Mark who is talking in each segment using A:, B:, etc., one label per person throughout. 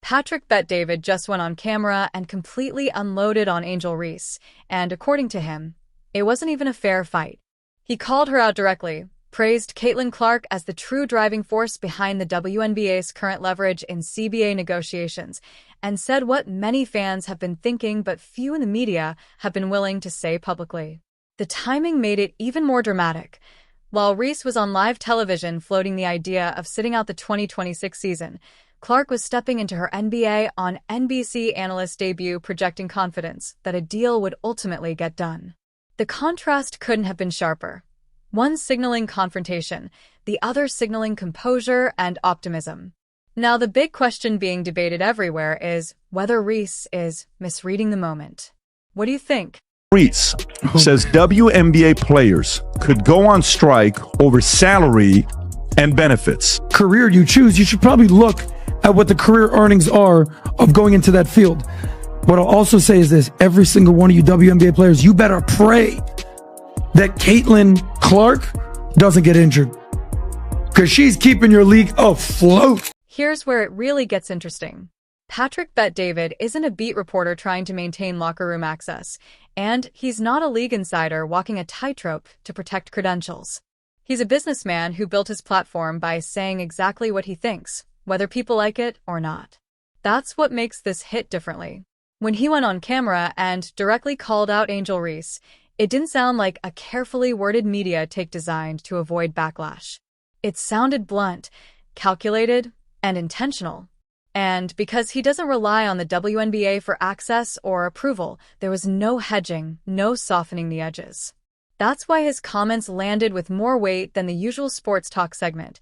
A: Patrick Bet-David just went on camera and completely unloaded on Angel Reese, and according to him, it wasn't even a fair fight. He called her out directly, praised Caitlin Clark as the true driving force behind the WNBA's current leverage in CBA negotiations, and said what many fans have been thinking but few in the media have been willing to say publicly. The timing made it even more dramatic. While Reese was on live television floating the idea of sitting out the 2026 season, Clark was stepping into her NBA on NBC analyst debut, projecting confidence that a deal would ultimately get done. The contrast couldn't have been sharper. One signaling confrontation, the other signaling composure and optimism. Now, the big question being debated everywhere is whether Reese is misreading the moment. What do you think?
B: Reese says WNBA players could go on strike over salary and benefits.
C: Career you choose, you should probably look at what the career earnings are of going into that field. What I'll also say is this: every single one of you WNBA players, you better pray that Caitlin Clark doesn't get injured, because she's keeping your league afloat.
A: Here's where it really gets interesting. Patrick Bet-David isn't a beat reporter trying to maintain locker room access, and he's not a league insider walking a tightrope to protect credentials. He's a businessman who built his platform by saying exactly what he thinks, whether people like it or not. That's what makes this hit differently. When he went on camera and directly called out Angel Reese, it didn't sound like a carefully worded media take designed to avoid backlash. It sounded blunt, calculated, and intentional. And because he doesn't rely on the WNBA for access or approval, there was no hedging, no softening the edges. That's why his comments landed with more weight than the usual sports talk segment.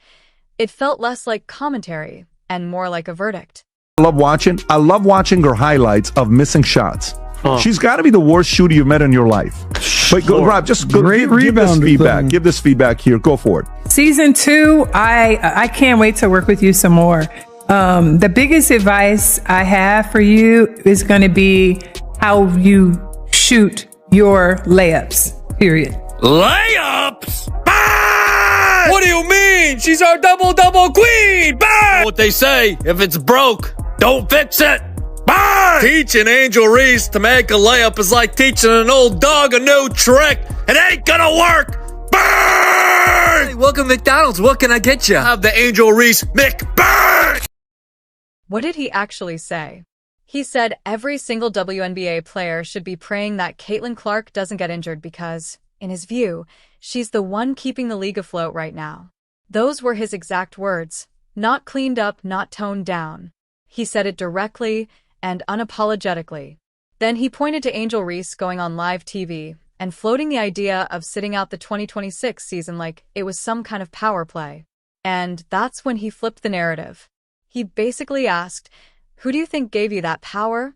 A: It felt less like commentary and more like a verdict.
B: I love watching her highlights of missing shots. She's got to be the worst shooter you've met in your life. But go, Rob, just go, give this feedback. Give this feedback here. Go for it.
D: Season 2, I can't wait to work with you some more. The biggest advice I have for you is going to be how you shoot your layups, period.
E: Layups? Bang! What do you mean? She's our double-double queen! Bang! What they say, if it's broke, don't fix it! Bang! Teaching Angel Reese to make a layup is like teaching an old dog a new trick. It ain't gonna work! Bang! Hey, welcome to McDonald's. What can I get you? Have the Angel Reese McBang!
A: What did he actually say? He said every single WNBA player should be praying that Caitlin Clark doesn't get injured because, in his view, she's the one keeping the league afloat right now. Those were his exact words, not cleaned up, not toned down. He said it directly and unapologetically. Then he pointed to Angel Reese going on live TV and floating the idea of sitting out the 2026 season like it was some kind of power play. And that's when he flipped the narrative. He basically asked, "Who do you think gave you that power?"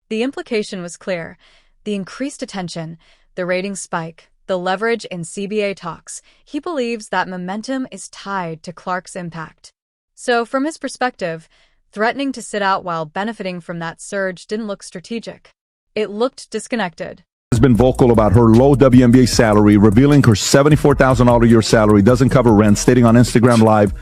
A: The implication was clear. The increased attention, the ratings spike, the leverage in CBA talks. He believes that momentum is tied to Clark's impact. So from his perspective, threatening to sit out while benefiting from that surge didn't look strategic. It looked disconnected.
B: Has been vocal about her low WNBA salary, revealing her $74,000 a year salary doesn't cover rent, stating on Instagram Live,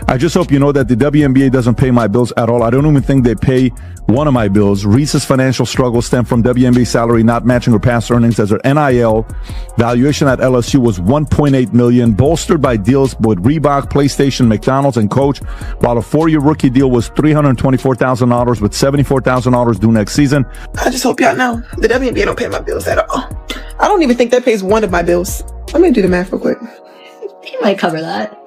B: "I just hope you know that the WNBA doesn't pay my bills at all. I don't even think they pay one of my bills." Reese's financial struggles stem from WNBA salary not matching her past earnings, as her NIL valuation at LSU was $1.8 million, bolstered by deals with Reebok, PlayStation, McDonald's, and Coach, while a 4-year rookie deal was $324,000 with $74,000 due next season.
F: I just hope y'all know the WNBA don't pay my bills at all. I don't even think that pays one of my bills. Let me do the math real quick.
G: It might cover that.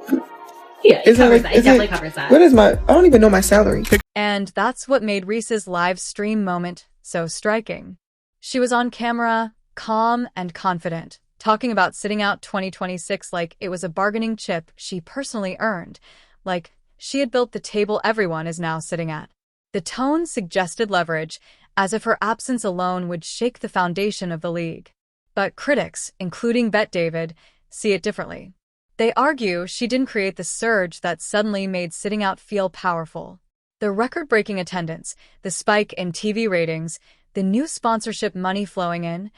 G: Yeah, it covers that. It definitely covers that.
F: What is I don't even know my salary.
A: And that's what made Reese's live stream moment so striking. She was on camera, calm and confident, talking about sitting out 2026 like it was a bargaining chip she personally earned, like she had built the table everyone is now sitting at. The tone suggested leverage, as if her absence alone would shake the foundation of the league. But critics, including Bet-David, see it differently. They argue she didn't create the surge that suddenly made sitting out feel powerful. The record-breaking attendance, the spike in TV ratings, the new sponsorship money flowing in,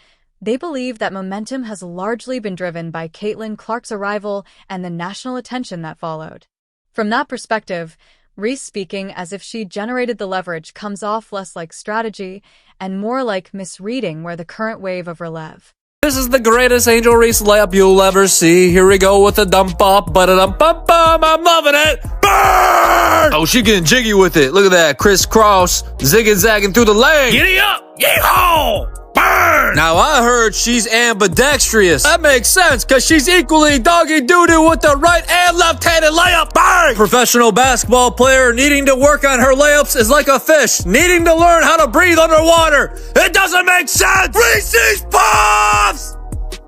A: they believe that momentum has largely been driven by Caitlin Clark's arrival and the national attention that followed. From that perspective, Reese speaking as if she generated the leverage comes off less like strategy and more like misreading where the current wave of relev.
E: This is the greatest Angel Reese layup you'll ever see. Here we go with the dump up, ba-da-dum-bum-bum. I'm loving it. Burn! Oh, she getting jiggy with it. Look at that. Crisscross, zigging-zagging through the lane. Giddy up. Yeehaw! Burn! Now, I heard she's ambidextrous. That makes sense, because she's equally doggy-doo-doo with the right and left-handed layup. Burn! Professional basketball player needing to work on her layups is like a fish needing to learn how to breathe underwater. It doesn't make sense! Reese's Puffs!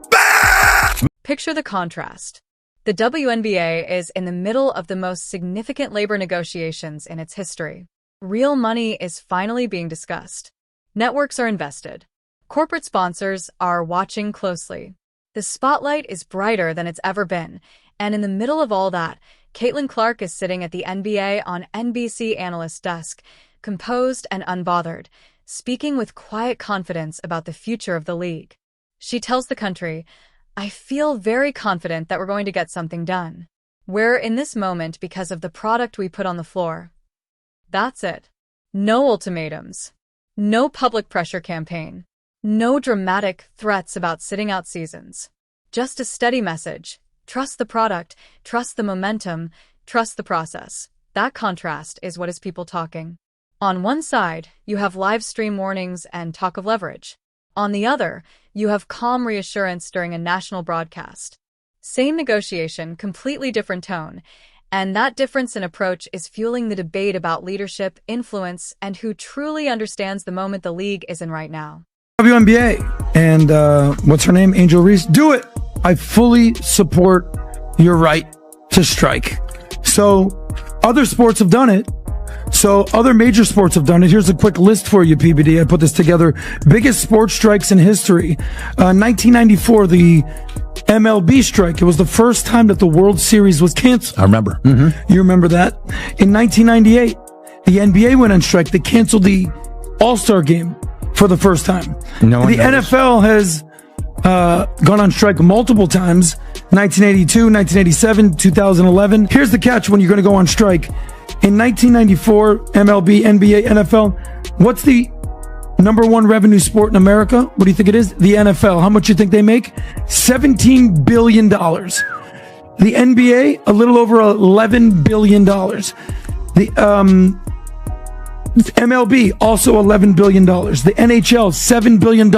E: Burn!
A: Picture the contrast. The WNBA is in the middle of the most significant labor negotiations in its history. Real money is finally being discussed. Networks are invested. Corporate sponsors are watching closely. The spotlight is brighter than it's ever been, and in the middle of all that, Caitlin Clark is sitting at the NBA on NBC analyst desk, composed and unbothered, speaking with quiet confidence about the future of the league. She tells the country, "I feel very confident that we're going to get something done. We're in this moment because of the product we put on the floor." That's it. No ultimatums. No public pressure campaign. No dramatic threats about sitting out seasons. Just a steady message. Trust the product, trust the momentum, trust the process. That contrast is what is people talking. On one side, you have live stream warnings and talk of leverage. On the other, you have calm reassurance during a national broadcast. Same negotiation, completely different tone. And that difference in approach is fueling the debate about leadership, influence, and who truly understands the moment the league is in right now.
C: WNBA and what's her name? Angel Reese. Do it. I fully support your right to strike. So other sports have done it. So other major sports have done it. Here's a quick list for you, PBD. I put this together. Biggest sports strikes in history. 1994, the MLB strike. It was the first time that the World Series was canceled.
B: I remember.
C: You remember that? In 1998, the NBA went on strike. They canceled the All-Star game for the first time. The NFL has gone on strike multiple times. 1982, 1987, 2011. Here's the catch when you're going to go on strike. In 1994, MLB, NBA, NFL, what's the number one revenue sport in America? What do you think it is? The NFL. How much do you think they make? $17 billion. The NBA, a little over $11 billion. The MLB, also $11 billion. The NHL, $7 billion.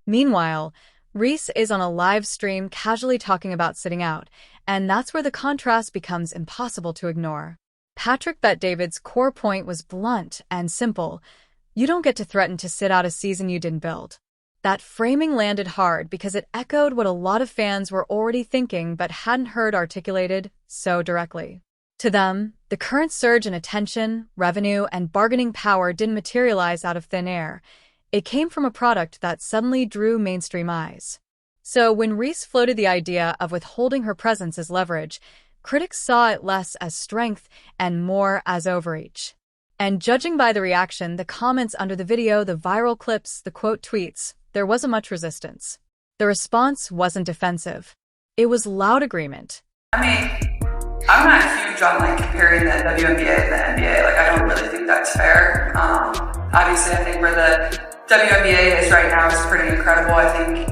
A: Meanwhile, Reese is on a live stream casually talking about sitting out, and that's where the contrast becomes impossible to ignore. Patrick Bet-David's core point was blunt and simple. You don't get to threaten to sit out a season you didn't build. That framing landed hard because it echoed what a lot of fans were already thinking but hadn't heard articulated so directly. To them, the current surge in attention, revenue, and bargaining power didn't materialize out of thin air. It came from a product that suddenly drew mainstream eyes. So when Reese floated the idea of withholding her presence as leverage, critics saw it less as strength and more as overreach. And judging by the reaction, the comments under the video, the viral clips, the quote tweets, there wasn't much resistance. The response wasn't defensive. It was loud agreement.
H: I mean, I'm not huge on comparing the WNBA and the NBA. I don't really think that's fair. Obviously, I think where the WNBA is right now is pretty incredible. I think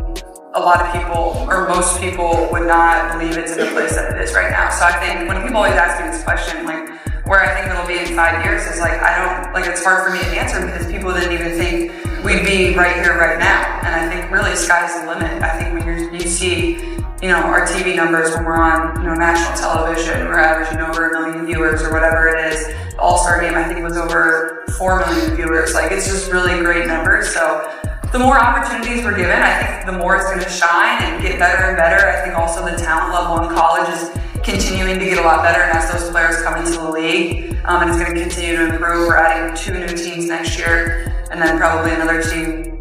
H: a lot of people, or most people, would not believe it's in the place that it is right now. So I think when people always ask me this question, where I think it'll be in 5 years, is it's hard for me to answer because people didn't even think we'd be right here, right now. And I think really sky's the limit. I think when you see, our TV numbers when we're on, national television, we're averaging over 1 million viewers or whatever it is. The All-Star game, I think, was over 4 million viewers. It's just really great numbers. So the more opportunities we're given, I think the more it's going to shine and get better and better. I think also the talent level in college is continuing to get a lot better, and as those players come into the league, and it's going to continue to improve. We're adding 2 new teams next year, and then probably another team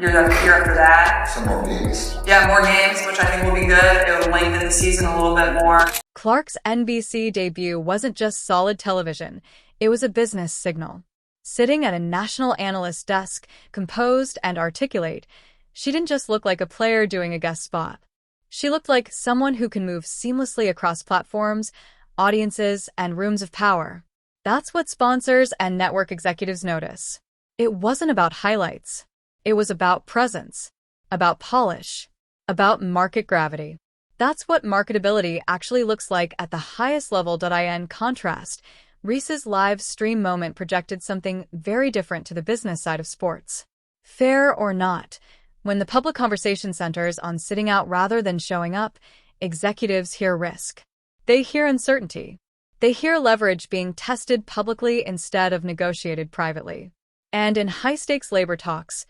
H: year after that.
I: Some more games.
H: Yeah, more games, which I think will be good. It will lengthen the season a little bit more.
A: Clark's NBC debut wasn't just solid television, it was a business signal. Sitting at a national analyst desk, composed and articulate, she didn't just look like a player doing a guest spot. She looked like someone who can move seamlessly across platforms, audiences, and rooms of power. That's what sponsors and network executives notice. It wasn't about highlights. It was about presence, about polish, about market gravity. That's what marketability actually looks like at the highest level. In contrast, Reese's live stream moment projected something very different to the business side of sports. Fair or not, when the public conversation centers on sitting out rather than showing up, executives hear risk. They hear uncertainty. They hear leverage being tested publicly instead of negotiated privately. And in high-stakes labor talks,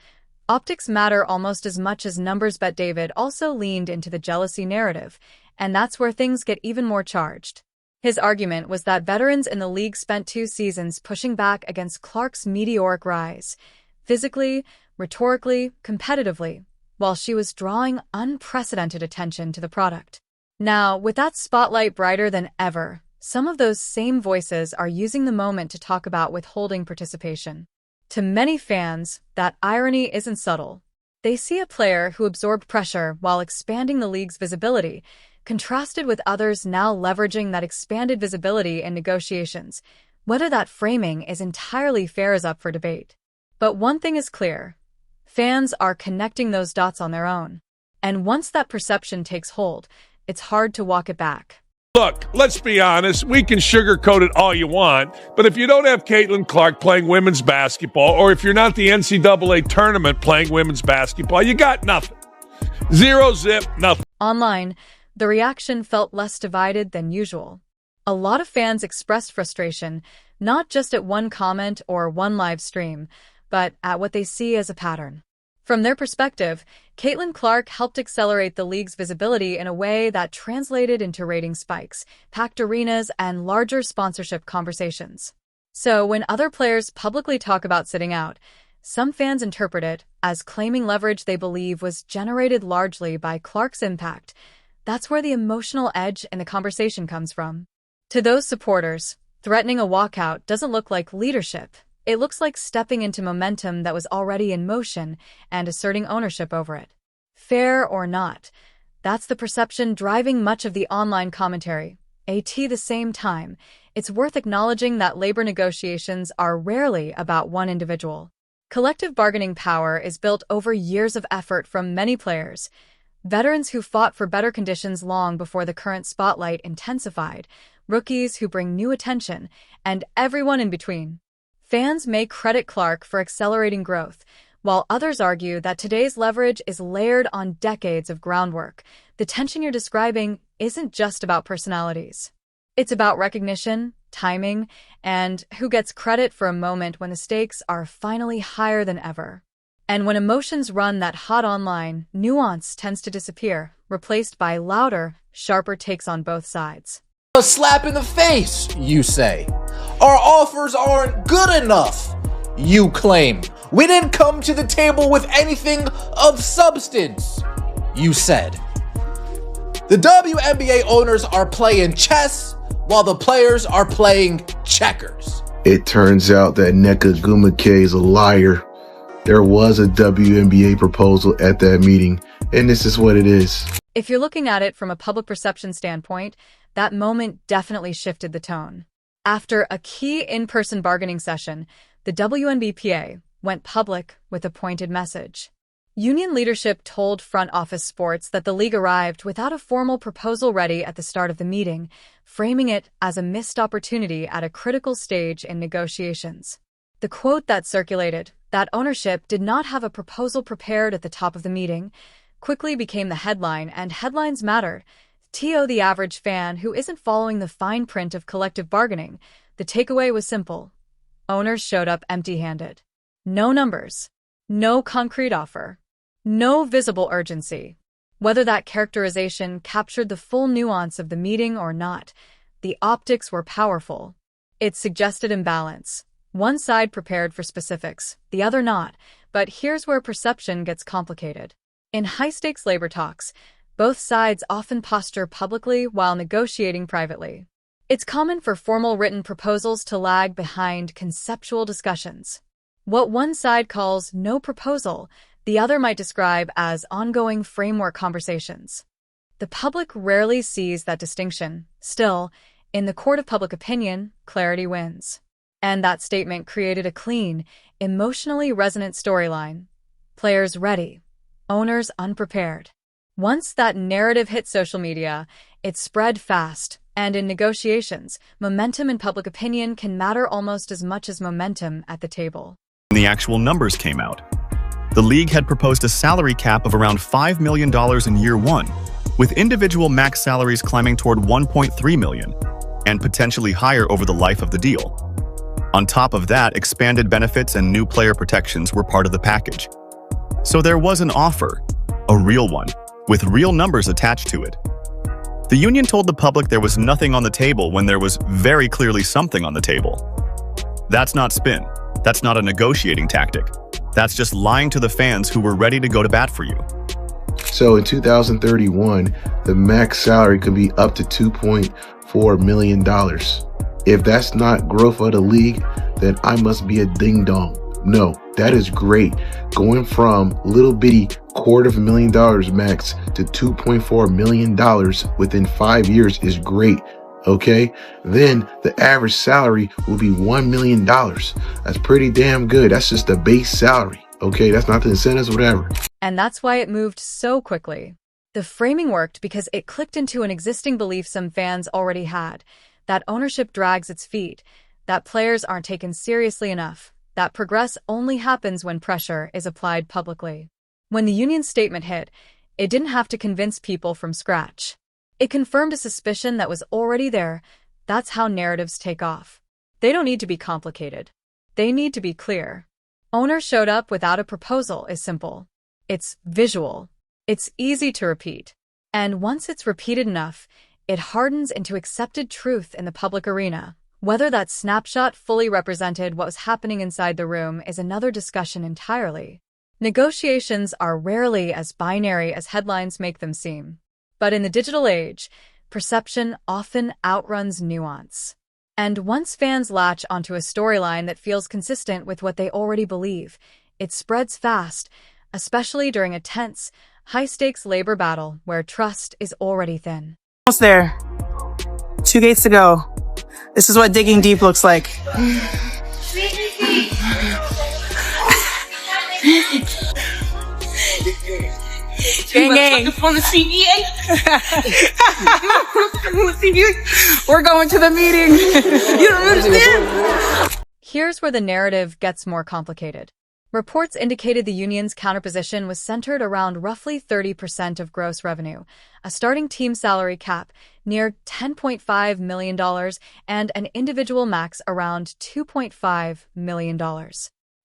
A: optics matter almost as much as numbers. But David also leaned into the jealousy narrative, and that's where things get even more charged. His argument was that veterans in the league spent 2 seasons pushing back against Clark's meteoric rise, physically, rhetorically, competitively, while she was drawing unprecedented attention to the product. Now, with that spotlight brighter than ever, some of those same voices are using the moment to talk about withholding participation. To many fans, that irony isn't subtle. They see a player who absorbed pressure while expanding the league's visibility, contrasted with others now leveraging that expanded visibility in negotiations. Whether that framing is entirely fair is up for debate. But one thing is clear. Fans are connecting those dots on their own. And once that perception takes hold, it's hard to walk it back.
I: Look, let's be honest, we can sugarcoat it all you want, but if you don't have Caitlin Clark playing women's basketball, or if you're not the NCAA tournament playing women's basketball, you got nothing. Zero, zip, nothing.
A: Online, the reaction felt less divided than usual. A lot of fans expressed frustration, not just at one comment or one live stream, but at what they see as a pattern. From their perspective, Caitlin Clark helped accelerate the league's visibility in a way that translated into rating spikes, packed arenas, and larger sponsorship conversations. So when other players publicly talk about sitting out, some fans interpret it as claiming leverage they believe was generated largely by Clark's impact. That's where the emotional edge in the conversation comes from. To those supporters, threatening a walkout doesn't look like leadership. It looks like stepping into momentum that was already in motion and asserting ownership over it. Fair or not, that's the perception driving much of the online commentary. At the same time, it's worth acknowledging that labor negotiations are rarely about one individual. Collective bargaining power is built over years of effort from many players, veterans who fought for better conditions long before the current spotlight intensified, rookies who bring new attention, and everyone in between. Fans may credit Clark for accelerating growth, while others argue that today's leverage is layered on decades of groundwork. The tension you're describing isn't just about personalities. It's about recognition, timing, and who gets credit for a moment when the stakes are finally higher than ever. And when emotions run that hot online, nuance tends to disappear, replaced by louder, sharper takes on both sides.
J: A slap in the face, you say. Our offers aren't good enough, you claim. We didn't come to the table with anything of substance, you said. The WNBA owners are playing chess while the players are playing checkers.
K: It turns out that Nneka Ogwumike is a liar. There was a WNBA proposal at that meeting, and this is what it is.
A: If you're looking at it from a public perception standpoint, that moment definitely shifted the tone. After a key in-person bargaining session, the WNBPA went public with a pointed message. Union leadership told Front Office Sports that the league arrived without a formal proposal ready at the start of the meeting, framing it as a missed opportunity at a critical stage in negotiations. The quote that circulated, that ownership did not have a proposal prepared at the top of the meeting, quickly became the headline, and headlines matter. To the average fan who isn't following the fine print of collective bargaining, the takeaway was simple. Owners showed up empty-handed. No numbers. No concrete offer. No visible urgency. Whether that characterization captured the full nuance of the meeting or not, the optics were powerful. It suggested imbalance. One side prepared for specifics, the other not, but here's where perception gets complicated. In high-stakes labor talks, both sides often posture publicly while negotiating privately. It's common for formal written proposals to lag behind conceptual discussions. What one side calls no proposal, the other might describe as ongoing framework conversations. The public rarely sees that distinction. Still, In the court of public opinion, clarity wins. And that statement created a clean, emotionally resonant storyline. Players ready, owners unprepared. Once that narrative hit social media, it spread fast, and in negotiations, momentum in public opinion can matter almost as much as momentum at the table.
L: The actual numbers came out. The league had proposed a salary cap of around $5 million in year one, with individual max salaries climbing toward $1.3 million, and potentially higher over the life of the deal. On top of that, expanded benefits and new player protections were part of the package. So there was an offer, a real one, with real numbers attached to it. The union told the public there was nothing on the table when there was very clearly something on the table. That's not spin. That's not a negotiating tactic. That's just lying to the fans who were ready to go to bat for you.
K: So in 2031, the max salary could be up to $2.4 million. If that's not growth of the league, then I must be a ding-dong. No, that is great. Going from little bitty $250,000 max to $2.4 million within 5 years is great. Okay, then the average salary will be $1 million. That's pretty damn good. That's just the base salary. Okay, that's not the incentives, whatever.
A: And that's why it moved so quickly. The framing worked because it clicked into an existing belief some fans already had, that ownership drags its feet, that players aren't taken seriously enough, that progress only happens when pressure is applied publicly. When the union's statement hit, it didn't have to convince people from scratch. It confirmed a suspicion that was already there. That's how narratives take off. They don't need to be complicated. They need to be clear. Owner showed up without a proposal is simple. It's visual. It's easy to repeat. And once it's repeated enough, it hardens into accepted truth in the public arena. Whether that snapshot fully represented what was happening inside the room is another discussion entirely. Negotiations are rarely as binary as headlines make them seem. But in the digital age, perception often outruns nuance. And once fans latch onto a storyline that feels consistent with what they already believe, it spreads fast, especially during a tense, high-stakes labor battle where trust is already thin.
M: Almost there. 2 gates to go. This is what digging deep looks like. Gang, gang. From the CBA. We're going to the meeting. You don't understand.
A: Here's where the narrative gets more complicated. Reports indicated the union's counterposition was centered around roughly 30% of gross revenue, a starting team salary cap near $10.5 million, and an individual max around $2.5 million.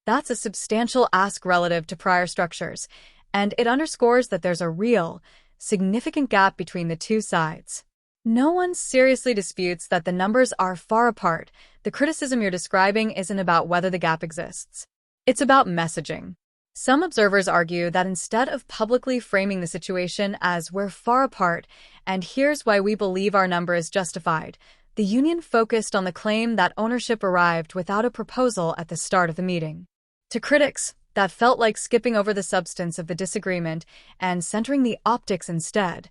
A: That's a substantial ask relative to prior structures, and it underscores that there's a real, significant gap between the two sides. No one seriously disputes that the numbers are far apart. The criticism you're describing isn't about whether the gap exists. It's about messaging. Some observers argue that instead of publicly framing the situation as we're far apart, and here's why we believe our number is justified, the union focused on the claim that ownership arrived without a proposal at the start of the meeting. To critics, that felt like skipping over the substance of the disagreement and centering the optics instead.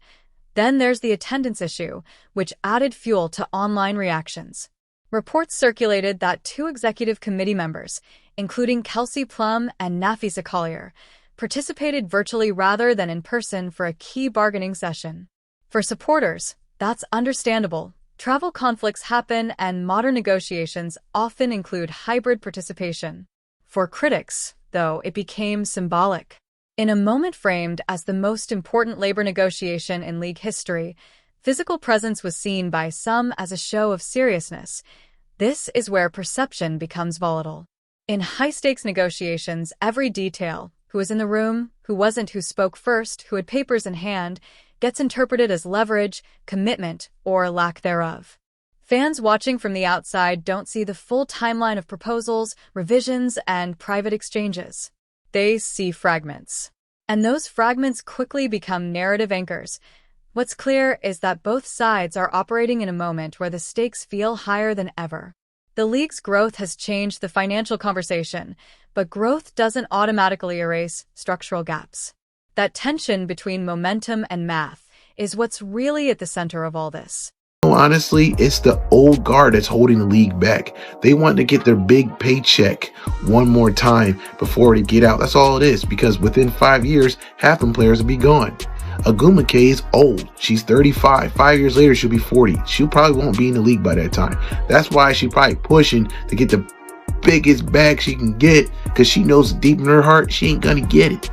A: Then there's the attendance issue, which added fuel to online reactions. Reports circulated that 2 executive committee members, including Kelsey Plum and Nafisa Collier, participated virtually rather than in person for a key bargaining session. For supporters, that's understandable. Travel conflicts happen and modern negotiations often include hybrid participation. For critics, though, it became symbolic. In a moment framed as the most important labor negotiation in league history, physical presence was seen by some as a show of seriousness. This is where perception becomes volatile. In high-stakes negotiations, every detail, who was in the room, who wasn't, who spoke first, who had papers in hand, gets interpreted as leverage, commitment, or lack thereof. Fans watching from the outside don't see the full timeline of proposals, revisions, and private exchanges. They see fragments. And those fragments quickly become narrative anchors. What's clear is that both sides are operating in a moment where the stakes feel higher than ever. The league's growth has changed the financial conversation, but growth doesn't automatically erase structural gaps. That tension between momentum and math is what's really at the center of all this.
K: I don't honestly, it's the old guard that's holding the league back. They want to get their big paycheck one more time before they get out. That's all it is, because within 5 years, half them players will be gone. Aguma K is old. She's 35. 5 years later, she'll be 40. She probably won't be in the league by that time. That's why she's probably pushing to get the biggest bag she can get, because she knows deep in her heart she ain't gonna get it.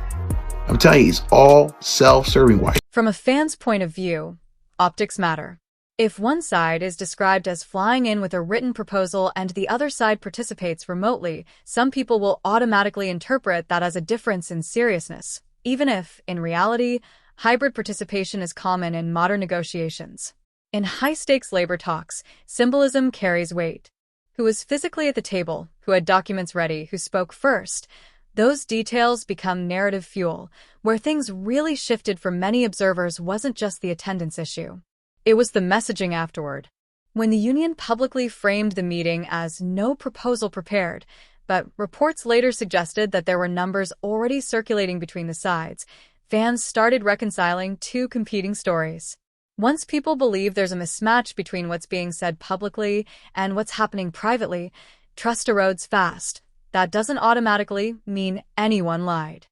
K: I'm telling you, it's all self-serving. Why?
A: From a fan's point of view, optics matter. If one side is described as flying in with a written proposal and the other side participates remotely, some people will automatically interpret that as a difference in seriousness, even if, in reality, hybrid participation is common in modern negotiations. In high-stakes labor talks, symbolism carries weight. Who was physically at the table, who had documents ready, who spoke first? Those details become narrative fuel. Where things really shifted for many observers wasn't just the attendance issue. It was the messaging afterward. When the union publicly framed the meeting as no proposal prepared, but reports later suggested that there were numbers already circulating between the sides, fans started reconciling two competing stories. Once people believe there's a mismatch between what's being said publicly and what's happening privately, trust erodes fast. That doesn't automatically mean anyone lied.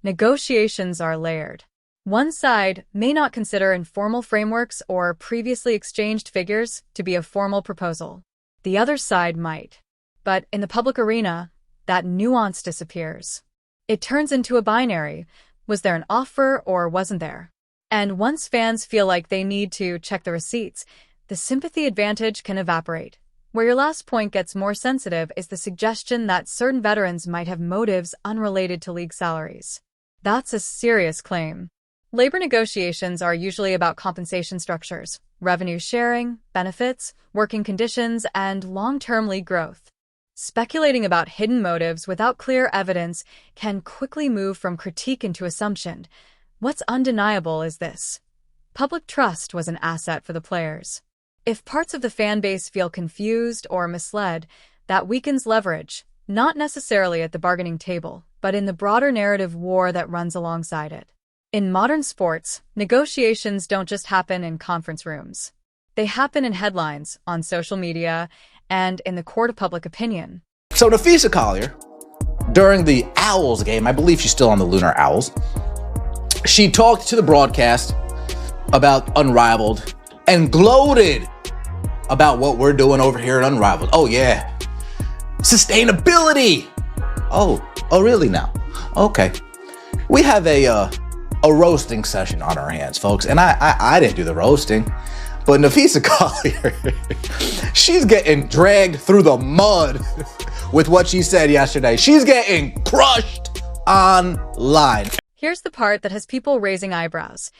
A: Negotiations are layered. One side may not consider informal frameworks or previously exchanged figures to be a formal proposal. The other side might. But in the public arena, that nuance disappears. It turns into a binary. Was there an offer or wasn't there? And once fans feel like they need to check the receipts, the sympathy advantage can evaporate. Where your last point gets more sensitive is the suggestion that certain veterans might have motives unrelated to league salaries. That's a serious claim. Labor negotiations are usually about compensation structures, revenue sharing, benefits, working conditions, and long-term league growth. Speculating about hidden motives without clear evidence can quickly move from critique into assumption. What's undeniable is this: public trust was an asset for the players. If parts of the fan base feel confused or misled, that weakens leverage, not necessarily at the bargaining table, but in the broader narrative war that runs alongside it. In modern sports, negotiations don't just happen in conference rooms. They happen in headlines, on social media, and in the court of public opinion.
J: So Nafisa Collier, during the Owls game, I believe she's still on the Lunar Owls, she talked to the broadcast about Unrivaled and gloated about what we're doing over here at Unrivaled. Oh yeah, sustainability. Oh really now? Okay. We have a roasting session on our hands, folks, and I didn't do the roasting, but Nafisa Collier, she's getting dragged through the mud with what she said yesterday. She's getting crushed online.
A: Here's the part that has people raising eyebrows.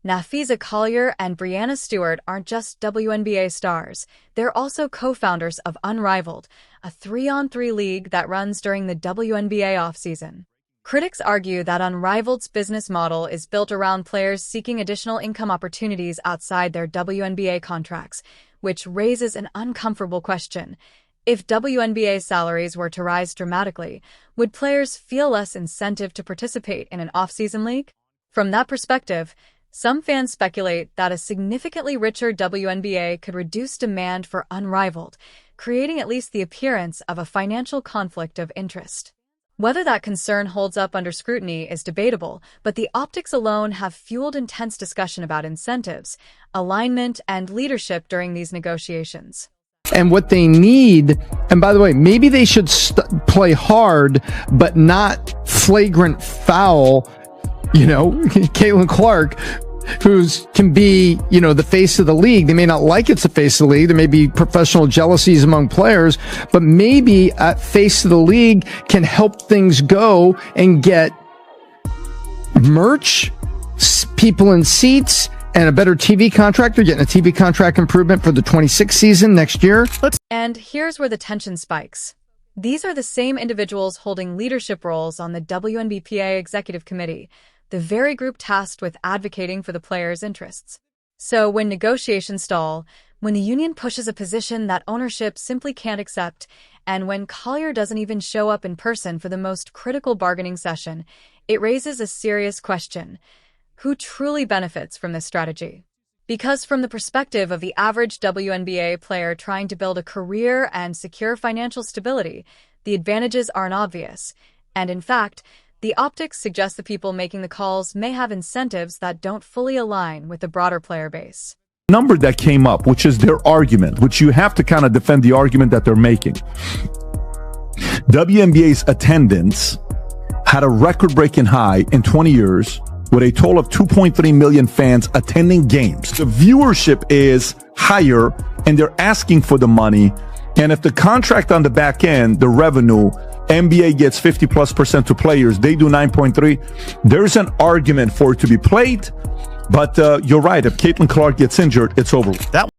A: Nafisa Collier and Brianna Stewart aren't just WNBA stars. They're also co-founders of Unrivaled, a 3-on-3 league that runs during the WNBA offseason. Critics argue that Unrivaled's business model is built around players seeking additional income opportunities outside their WNBA contracts, which raises an uncomfortable question. If WNBA salaries were to rise dramatically, would players feel less incentive to participate in an off-season league? From that perspective, some fans speculate that a significantly richer WNBA could reduce demand for Unrivaled, creating at least the appearance of a financial conflict of interest. Whether that concern holds up under scrutiny is debatable, but the optics alone have fueled intense discussion about incentives, alignment, and leadership during these negotiations.
C: And what they need, and by the way, maybe they should play hard, but not flagrant foul. Caitlin Clark, can be, the face of the league. They may not like it's the face of the league. There may be professional jealousies among players, but maybe at face of the league can help things go and get merch, people in seats, and a better TV contract. They're getting a TV contract improvement for the 26th season next year.
A: And here's where the tension spikes. These are the same individuals holding leadership roles on the WNBPA Executive Committee, the very group tasked with advocating for the players' interests. So when negotiations stall, when the union pushes a position that ownership simply can't accept, and when Collier doesn't even show up in person for the most critical bargaining session, it raises a serious question. Who truly benefits from this strategy? Because from the perspective of the average WNBA player trying to build a career and secure financial stability, the advantages aren't obvious. And in fact, the optics suggest the people making the calls may have incentives that don't fully align with the broader player base.
B: Number that came up, which is their argument, which you have to kind of defend the argument that they're making. WNBA's attendance had a record-breaking high in 20 years with a total of 2.3 million fans attending games. The viewership is higher and they're asking for the money. And if the contract on the back end, the revenue, NBA gets 50+% to players, they do 9.3. There's an argument for it to be played. But you're right. If Caitlin Clark gets injured, it's over.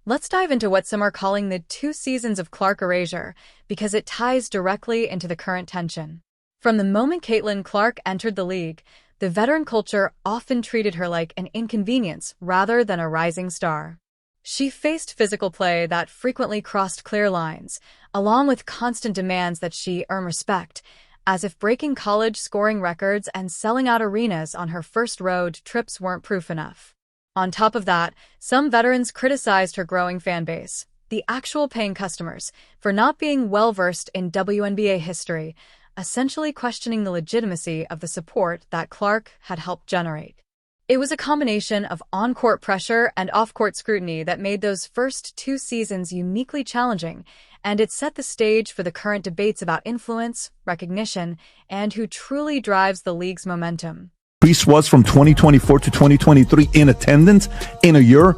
A: Let's dive into what some are calling the 2 seasons of Clark erasure, because it ties directly into the current tension. From the moment Caitlin Clark entered the league, the veteran culture often treated her like an inconvenience rather than a rising star. She faced physical play that frequently crossed clear lines, along with constant demands that she earn respect, as if breaking college scoring records and selling out arenas on her first road trips weren't proof enough. On top of that, some veterans criticized her growing fan base, the actual paying customers, for not being well-versed in WNBA history, essentially questioning the legitimacy of the support that Clark had helped generate. It was a combination of on-court pressure and off-court scrutiny that made those first 2 seasons uniquely challenging, and it set the stage for the current debates about influence, recognition, and who truly drives the league's momentum.
B: Reese was from 2024 to 2023 in attendance in a year,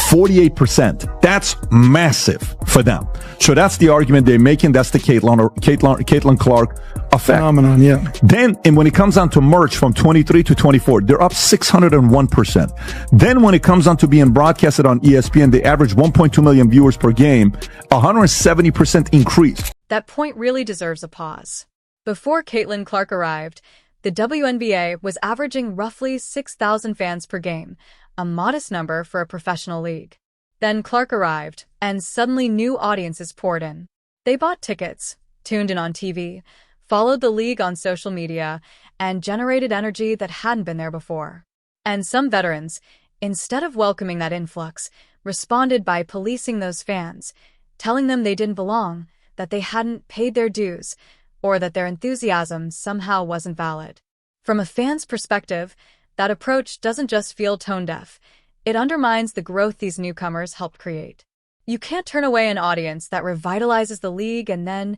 B: 48%. That's massive for them. So that's the argument they're making. That's the Caitlin Clark effect.
C: Phenomenon, yeah.
B: Then, and when it comes down to merch from 23 to 24, they're up 601%. Then when it comes down to being broadcasted on ESPN, they average 1.2 million viewers per game, 170% increase.
A: That point really deserves a pause. Before Caitlin Clark arrived, the WNBA was averaging roughly 6,000 fans per game, a modest number for a professional league. Then Clark arrived, and suddenly new audiences poured in. They bought tickets, tuned in on TV, followed the league on social media, and generated energy that hadn't been there before. And some veterans, instead of welcoming that influx, responded by policing those fans, telling them they didn't belong, that they hadn't paid their dues, or that their enthusiasm somehow wasn't valid. From a fan's perspective, that approach doesn't just feel tone-deaf. It undermines the growth these newcomers helped create. You can't turn away an audience that revitalizes the league and then,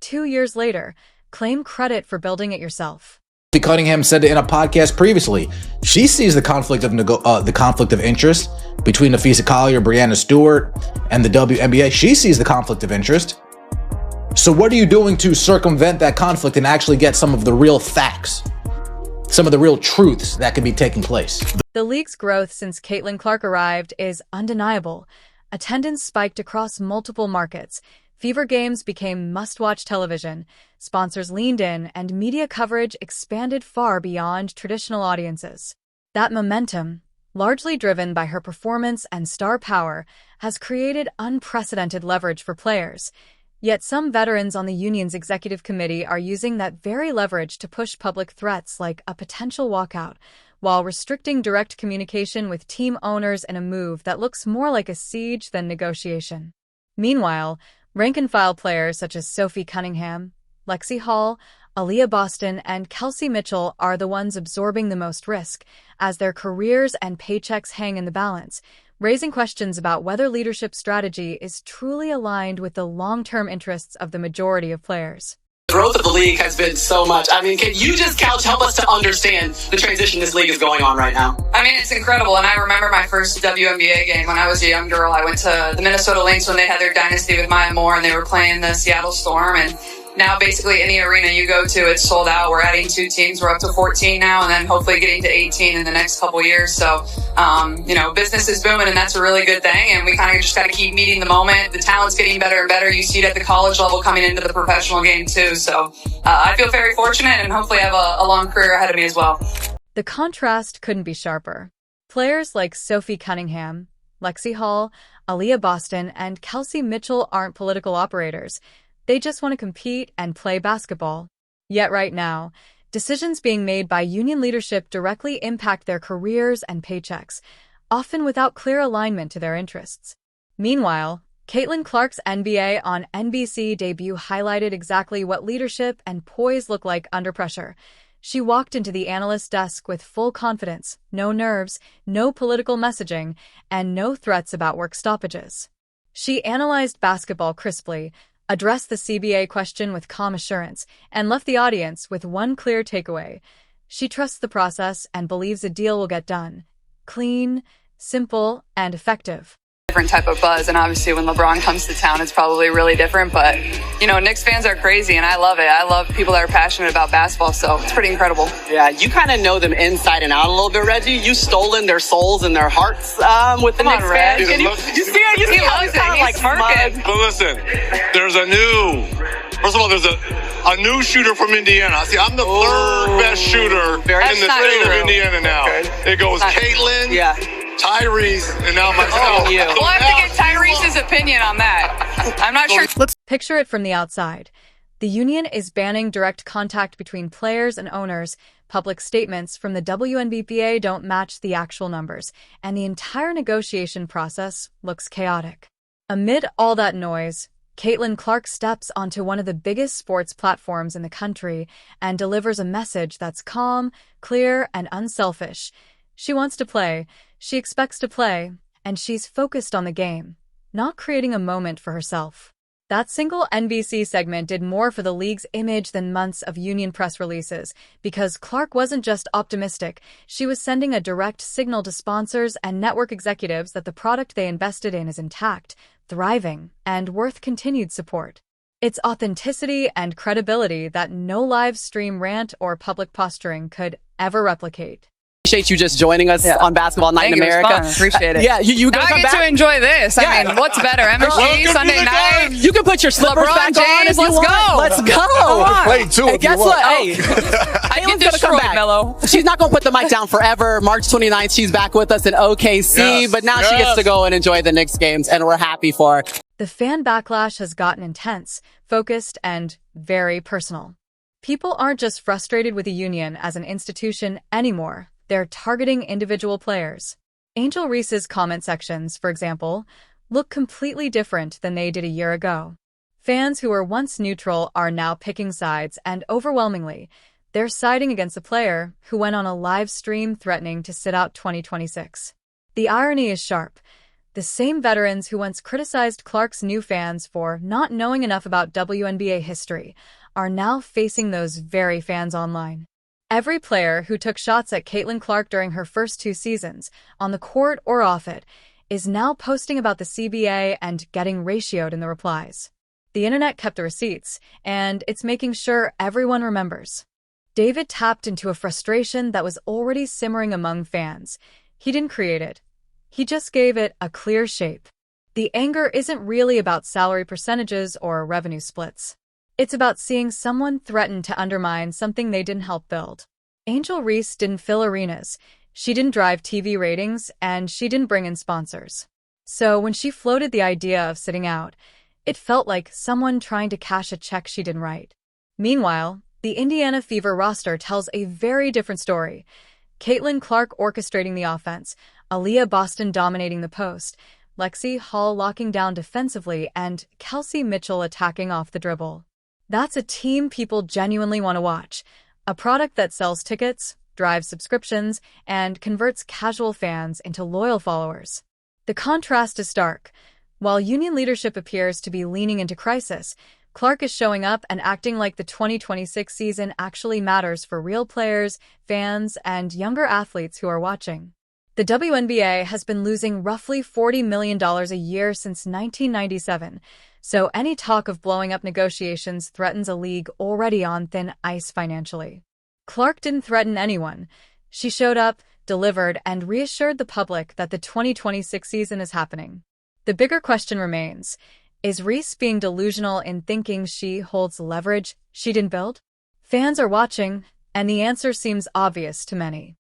A: 2 years later, claim credit for building it yourself.
J: Cunningham said in a podcast previously, she sees the conflict of interest between Nafisa Collier, Breanna Stewart, and the WNBA. She sees the conflict of interest. So what are you doing to circumvent that conflict and actually get some of the real facts, some of the real truths that could be taking place?
A: The league's growth since Caitlin Clark arrived is undeniable. Attendance spiked across multiple markets. Fever games became must-watch television. Sponsors leaned in, and media coverage expanded far beyond traditional audiences. That momentum, largely driven by her performance and star power, has created unprecedented leverage for players. Yet some veterans on the union's executive committee are using that very leverage to push public threats like a potential walkout, while restricting direct communication with team owners in a move that looks more like a siege than negotiation. Meanwhile, rank-and-file players such as Sophie Cunningham, Lexi Hall, Aaliyah Boston, and Kelsey Mitchell are the ones absorbing the most risk, as their careers and paychecks hang in the balance, raising questions about whether leadership strategy is truly aligned with the long-term interests of the majority of players.
N: The growth of the league has been so much. I mean, can you just help us to understand the transition this league is going on right now?
H: I mean, it's incredible. And I remember my first WNBA game when I was a young girl. I went to the Minnesota Lynx when they had their dynasty with Maya Moore, and they were playing the Seattle Storm. And now basically any arena you go to, it's sold out. We're adding 2 teams. We're up to 14 now, and then hopefully getting to 18 in the next couple years. So, business is booming, and that's a really good thing. And we kind of just got to keep meeting the moment. The talent's getting better and better. You see it at the college level coming into the professional game too. So I feel very fortunate, and hopefully have a long career ahead of me as well.
A: The contrast couldn't be sharper. Players like Sophie Cunningham, Lexi Hall, Aaliyah Boston, and Kelsey Mitchell aren't political operators. They just want to compete and play basketball. Yet right now, decisions being made by union leadership directly impact their careers and paychecks, often without clear alignment to their interests. Meanwhile, Caitlin Clark's NBA on NBC debut highlighted exactly what leadership and poise look like under pressure. She walked into the analyst's desk with full confidence, no nerves, no political messaging, and no threats about work stoppages. She analyzed basketball crisply, addressed the CBA question with calm assurance, and left the audience with one clear takeaway. She trusts the process and believes a deal will get done. Clean, simple, and effective.
H: Different type of buzz, and obviously when LeBron comes to town, it's probably really different, but you know, Knicks fans are crazy and I love it. I love people that are passionate about basketball, so it's pretty incredible.
N: Yeah, you kind of know them inside and out a little bit, Reggie. You've stolen their souls and their hearts with the Knicks fans. You see it? You see how he's kind of like smug?
I: But listen, first of all, there's a new shooter from Indiana. See, I'm the third best shooter in the state of Indiana now. It goes Caitlin, Tyrese, and now myself.
H: We'll have to get Tyrese's opinion on that. I'm not sure.
A: Let's picture it from the outside. The union is banning direct contact between players and owners. Public statements from the WNBA don't match the actual numbers, and the entire negotiation process looks chaotic. Amid all that noise, Caitlin Clark steps onto one of the biggest sports platforms in the country and delivers a message that's calm, clear, and unselfish. She wants to play, she expects to play, and she's focused on the game, not creating a moment for herself. That single NBC segment did more for the league's image than months of union press releases, because Clark wasn't just optimistic, she was sending a direct signal to sponsors and network executives that the product they invested in is intact, thriving, and worth continued support. It's authenticity and credibility that no live stream rant or public posturing could ever replicate.
N: Appreciate you just joining us on Basketball Night in America.
H: Appreciate it.
N: Yeah, you
H: now
N: gonna
H: I
N: come
H: get
N: back?
H: to enjoy this. I mean, what's better, MSG Sunday night?
N: You can put your slippers
H: LeBron
N: back on
H: James,
N: if you
H: let's
N: want.
H: go.
N: Let's go.
H: Come on.
K: Play too.
N: Hey, guess what? Hey,
H: I get
N: Caitlin's gonna come back.
H: Mello.
N: She's not gonna put the mic down forever. March 29th, she's back with us in OKC, but now she gets to go and enjoy the Knicks games, and we're happy for her.
A: The fan backlash has gotten intense, focused, and very personal. People aren't just frustrated with the union as an institution anymore. They're targeting individual players. Angel Reese's comment sections, for example, look completely different than they did a year ago. Fans who were once neutral are now picking sides, and overwhelmingly, they're siding against a player who went on a live stream threatening to sit out 2026. The irony is sharp. The same veterans who once criticized Clark's new fans for not knowing enough about WNBA history are now facing those very fans online. Every player who took shots at Caitlin Clark during her first 2 seasons, on the court or off it, is now posting about the CBA and getting ratioed in the replies. The internet kept the receipts, and it's making sure everyone remembers. David tapped into a frustration that was already simmering among fans. He didn't create it. He just gave it a clear shape. The anger isn't really about salary percentages or revenue splits. It's about seeing someone threaten to undermine something they didn't help build. Angel Reese didn't fill arenas, she didn't drive TV ratings, and she didn't bring in sponsors. So when she floated the idea of sitting out, it felt like someone trying to cash a check she didn't write. Meanwhile, the Indiana Fever roster tells a very different story. Caitlin Clark orchestrating the offense, Aaliyah Boston dominating the post, Lexi Hall locking down defensively, and Kelsey Mitchell attacking off the dribble. That's a team people genuinely want to watch, a product that sells tickets, drives subscriptions, and converts casual fans into loyal followers. The contrast is stark. While union leadership appears to be leaning into crisis, Clark is showing up and acting like the 2026 season actually matters for real players, fans, and younger athletes who are watching. The WNBA has been losing roughly $40 million a year since 1997, so any talk of blowing up negotiations threatens a league already on thin ice financially. Clark didn't threaten anyone. She showed up, delivered, and reassured the public that the 2026 season is happening. The bigger question remains, is Reese being delusional in thinking she holds leverage she didn't build? Fans are watching, and the answer seems obvious to many.